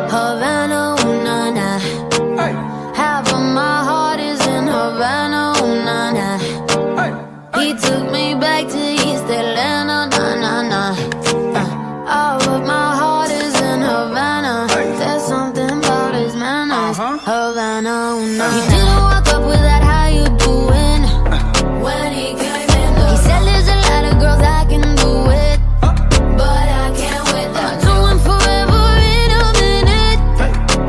Havana, ooh, na, na. Half of my heart is in Havana, ooh, na, na. He took me back to East Atlanta, na, na, na. All of my heart is in Havana. There's something about his manners. Havana, ooh, na, na. He didn't walk up with that how you doing when he came in. He said there's a lot of girls I can do it, but I can't with them. I'll do him forever in a minute.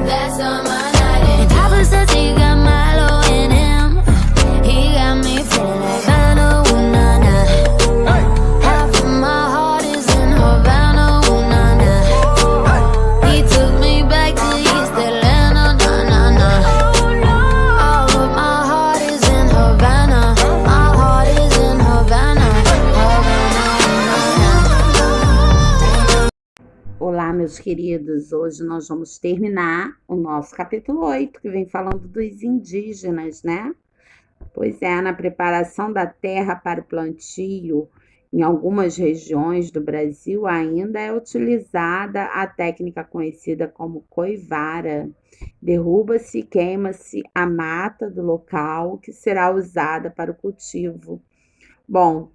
That's on my night. And Papa says he got Milo in him. He got me feeling like Havana, ooh, na, na. Half of my heart is in Havana, ooh, na, na. He took me back to East Atlanta, na, na, na. All of my heart is in Havana. My heart is in Havana. Havana, ooh, na, na. Olá, meus queridos. Hoje nós vamos terminar o nosso capítulo 8, que vem falando dos indígenas, né? Pois é, na preparação da terra para o plantio, em algumas regiões do Brasil ainda é utilizada a técnica conhecida como coivara. Derruba-se e queima-se a mata do local que será usada para o cultivo. Bom,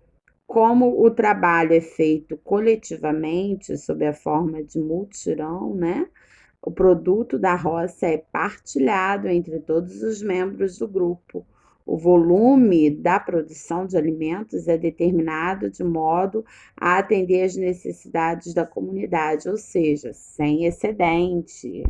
como o trabalho é feito coletivamente, sob a forma de mutirão, né? O produto da roça é partilhado entre todos os membros do grupo. O volume da produção de alimentos é determinado de modo a atender às necessidades da comunidade, ou seja, sem excedente.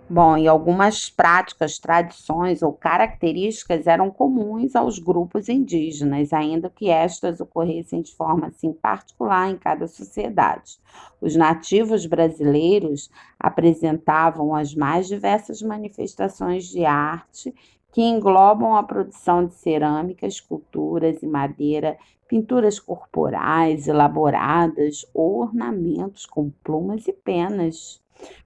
Bom, e algumas práticas, tradições ou características eram comuns aos grupos indígenas, ainda que estas ocorressem de forma assim particular em cada sociedade. Os nativos brasileiros apresentavam as mais diversas manifestações de arte que englobam a produção de cerâmica, esculturas e madeira, pinturas corporais elaboradas, ornamentos com plumas e penas.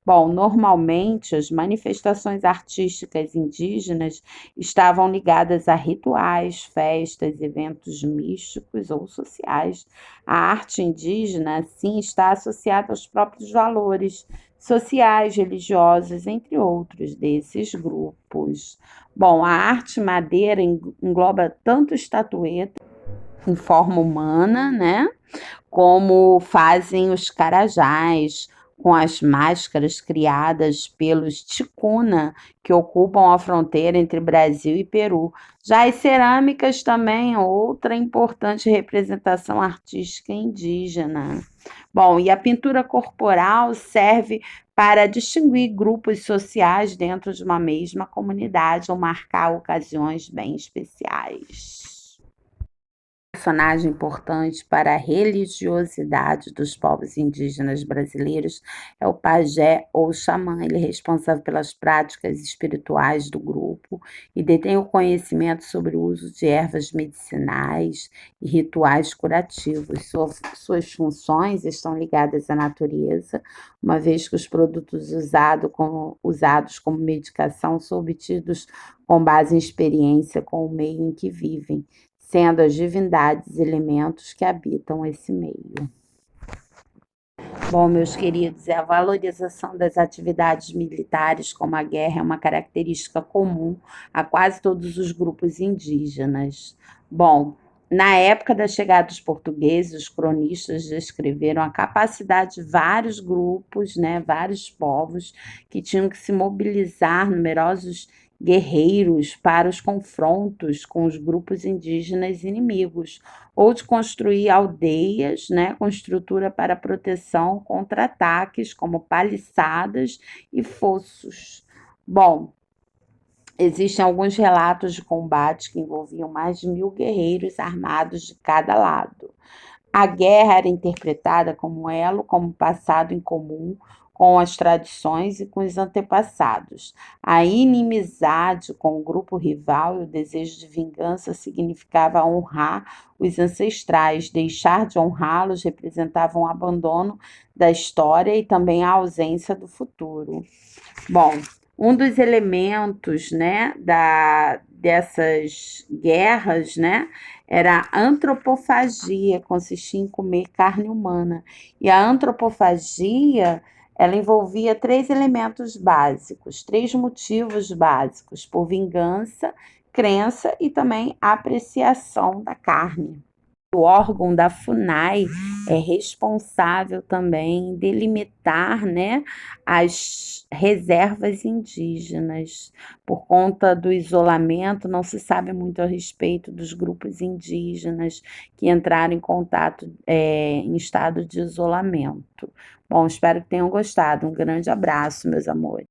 Bom, normalmente as manifestações artísticas indígenas estavam ligadas a rituais, festas, eventos místicos ou sociais. A arte indígena, assim, está associada aos próprios valores sociais, religiosos, entre outros desses grupos. Bom, a arte madeira engloba tanto estatuetas em forma humana, né, como fazem os carajás, com as máscaras criadas pelos ticuna, que ocupam a fronteira entre Brasil e Peru. Já as cerâmicas também, outra importante representação artística indígena. Bom, e a pintura corporal serve para distinguir grupos sociais dentro de uma mesma comunidade ou marcar ocasiões bem especiais. Personagem importante para a religiosidade dos povos indígenas brasileiros é o pajé ou xamã. Ele é responsável pelas práticas espirituais do grupo e detém o conhecimento sobre o uso de ervas medicinais e rituais curativos. Suas funções estão ligadas à natureza, uma vez que os produtos usados como medicação são obtidos com base em experiência com o meio em que vivem, sendo as divindades elementos que habitam esse meio. Bom, meus queridos, a valorização das atividades militares, como a guerra, é uma característica comum a quase todos os grupos indígenas. Bom, na época da chegada dos portugueses, os cronistas descreveram a capacidade de vários grupos, né, vários povos, que tinham que se mobilizar, numerosos guerreiros, para os confrontos com os grupos indígenas inimigos, ou de construir aldeias, né, com estrutura para proteção contra ataques, como paliçadas e fossos. Bom, existem alguns relatos de combate que envolviam mais de 1000 guerreiros armados de cada lado. A guerra era interpretada como um elo, como passado em comum com as tradições e com os antepassados. A inimizade com o grupo rival e o desejo de vingança significava honrar os ancestrais. Deixar de honrá-los representava um abandono da história e também a ausência do futuro. Bom, um dos elementos, né, dessas guerras, né, era a antropofagia, consistia em comer carne humana. E a antropofagia, ela envolvia 3 elementos básicos, 3 motivos básicos: por vingança, crença e também apreciação da carne. O órgão da FUNAI é responsável também em delimitar, né, as reservas indígenas. Por conta do isolamento, não se sabe muito a respeito dos grupos indígenas que entraram em contato em estado de isolamento. Bom, espero que tenham gostado. Um grande abraço, meus amores.